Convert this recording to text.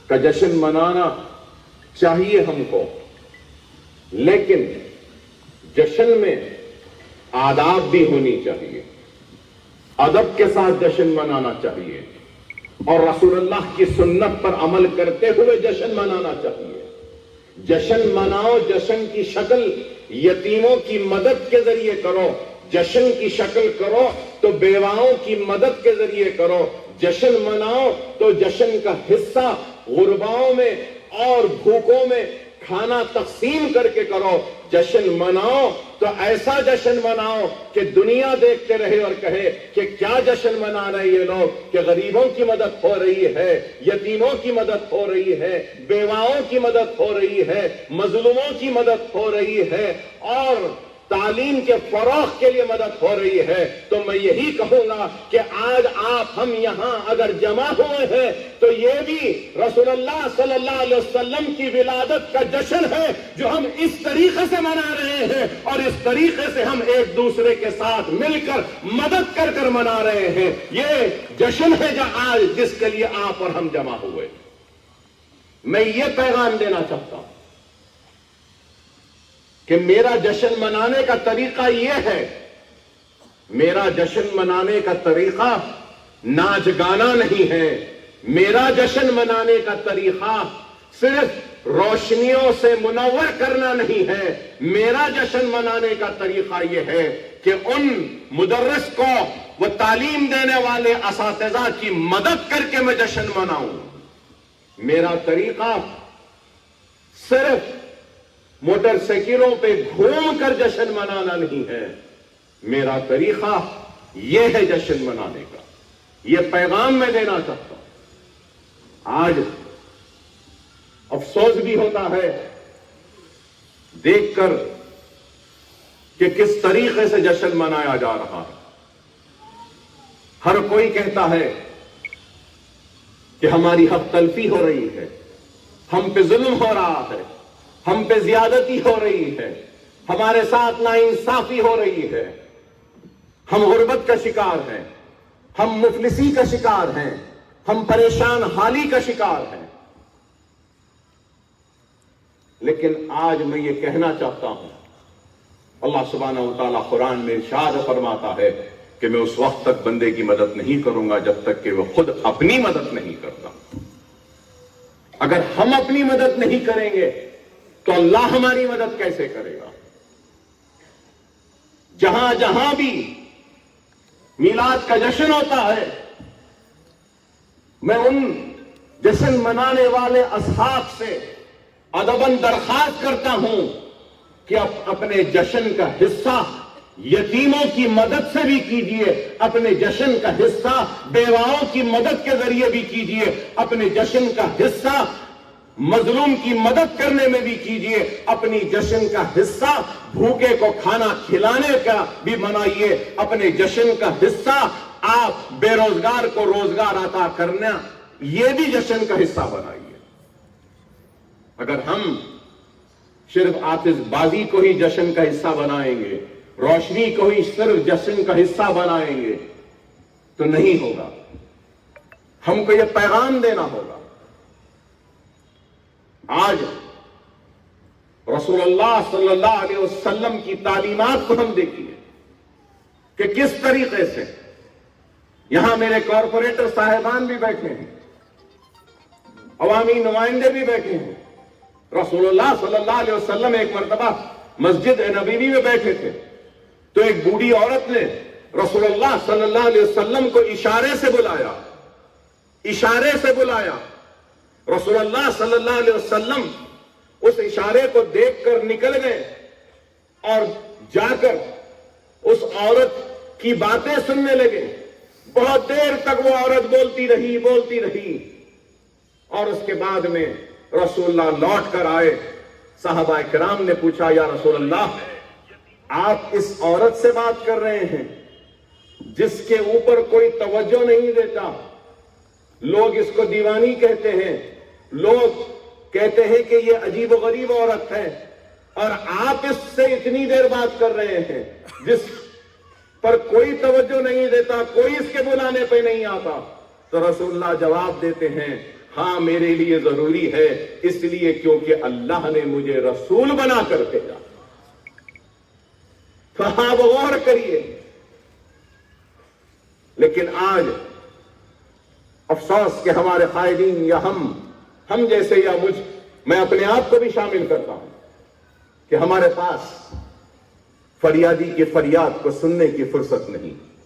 کا جشن منانا چاہیے ہم کو، لیکن جشن میں آداب بھی ہونی چاہیے، ادب کے ساتھ جشن منانا چاہیے، اور رسول اللہ کی سنت پر عمل کرتے ہوئے جشن منانا چاہیے۔ جشن مناؤ، جشن کی شکل یتیموں کی مدد کے ذریعے کرو، جشن کی شکل کرو تو بیواؤں کی مدد کے ذریعے کرو، جشن مناؤ تو جشن کا حصہ غرباؤں میں اور بھوکوں میں کھانا تقسیم کر کے کرو، جشن مناؤ تو ایسا جشن مناؤ کہ دنیا دیکھتے رہے اور کہے کہ کیا جشن منا رہے یہ لوگ، کہ غریبوں کی مدد ہو رہی ہے، یتیموں کی مدد ہو رہی ہے، بیواؤں کی مدد ہو رہی ہے، مظلوموں کی مدد ہو رہی ہے، اور تعلیم کے فروغ کے لیے مدد ہو رہی ہے۔ تو میں یہی کہوں گا کہ آج آپ ہم یہاں اگر جمع ہوئے ہیں تو یہ بھی رسول اللہ صلی اللہ علیہ وسلم کی ولادت کا جشن ہے جو ہم اس طریقے سے منا رہے ہیں، اور اس طریقے سے ہم ایک دوسرے کے ساتھ مل کر مدد کر کر منا رہے ہیں۔ یہ جشن ہے جو آج جس کے لیے آپ اور ہم جمع ہوئے۔ میں یہ پیغام دینا چاہتا ہوں کہ میرا جشن منانے کا طریقہ یہ ہے، میرا جشن منانے کا طریقہ ناچ گانا نہیں ہے، میرا جشن منانے کا طریقہ صرف روشنیوں سے منور کرنا نہیں ہے، میرا جشن منانے کا طریقہ یہ ہے کہ ان مدرس کو، وہ تعلیم دینے والے اساتذہ کی مدد کر کے میں جشن مناؤں۔ میرا طریقہ صرف موٹر سائیکلوں پہ گھوم کر جشن منانا نہیں ہے، میرا طریقہ یہ ہے جشن منانے کا۔ یہ پیغام میں دینا چاہتا ہوں۔ آج افسوس بھی ہوتا ہے دیکھ کر کہ کس طریقے سے جشن منایا جا رہا ہے۔ ہر کوئی کہتا ہے کہ ہماری حق تلفی ہو رہی ہے، ہم پہ ظلم ہو رہا ہے، ہم پہ زیادتی ہو رہی ہے، ہمارے ساتھ ناانصافی ہو رہی ہے، ہم غربت کا شکار ہیں، ہم مفلسی کا شکار ہیں، ہم پریشان حالی کا شکار ہیں۔ لیکن آج میں یہ کہنا چاہتا ہوں، اللہ سبحانہ و تعالیٰ قرآن میں ارشاد فرماتا ہے کہ میں اس وقت تک بندے کی مدد نہیں کروں گا جب تک کہ وہ خود اپنی مدد نہیں کرتا۔ اگر ہم اپنی مدد نہیں کریں گے تو اللہ ہماری مدد کیسے کرے گا؟ جہاں جہاں بھی میلاد کا جشن ہوتا ہے، میں ان جشن منانے والے اصحاب سے ادباً درخواست کرتا ہوں کہ اپنے جشن کا حصہ یتیموں کی مدد سے بھی کیجئے، اپنے جشن کا حصہ بیواؤں کی مدد کے ذریعے بھی کیجئے، اپنے جشن کا حصہ مظلوم کی مدد کرنے میں بھی کیجئے، اپنی جشن کا حصہ بھوکے کو کھانا کھلانے کا بھی منائیے، اپنے جشن کا حصہ آپ بے روزگار کو روزگار عطا کرنا یہ بھی جشن کا حصہ بنائیے۔ اگر ہم صرف آتش بازی کو ہی جشن کا حصہ بنائیں گے، روشنی کو ہی صرف جشن کا حصہ بنائیں گے تو نہیں ہوگا۔ ہم کو یہ پیغام دینا ہوگا۔ آج رسول اللہ صلی اللہ علیہ وسلم کی تعلیمات کو ہم دیکھیے کہ کس طریقے سے یہاں میرے کارپوریٹر صاحبان بھی بیٹھے ہیں، عوامی نمائندے بھی بیٹھے ہیں۔ رسول اللہ صلی اللہ علیہ وسلم ایک مرتبہ مسجد نبوی میں بیٹھے تھے تو ایک بوڑھی عورت نے رسول اللہ صلی اللہ علیہ وسلم کو اشارے سے بلایا، اشارے سے بلایا۔ رسول اللہ صلی اللہ علیہ وسلم اس اشارے کو دیکھ کر نکل گئے اور جا کر اس عورت کی باتیں سننے لگے۔ بہت دیر تک وہ عورت بولتی رہی اور اس کے بعد میں رسول اللہ لوٹ کر آئے۔ صحابہ کرام نے پوچھا، یا رسول اللہ، آپ اس عورت سے بات کر رہے ہیں جس کے اوپر کوئی توجہ نہیں دیتا، لوگ اس کو دیوانی کہتے ہیں، لوگ کہتے ہیں کہ یہ عجیب و غریب عورت ہے، اور آپ اس سے اتنی دیر بات کر رہے ہیں جس پر کوئی توجہ نہیں دیتا، کوئی اس کے بلانے پہ نہیں آتا۔ تو رسول اللہ جواب دیتے ہیں، ہاں میرے لیے ضروری ہے، اس لیے کیونکہ اللہ نے مجھے رسول بنا کر بھیجا۔ تو آپ غور کریے، لیکن آج افسوس کہ ہمارے قائدین یا ہم جیسے یا میں اپنے آپ کو بھی شامل کرتا ہوں کہ ہمارے پاس فریادی کی فریاد کو سننے کی فرصت نہیں۔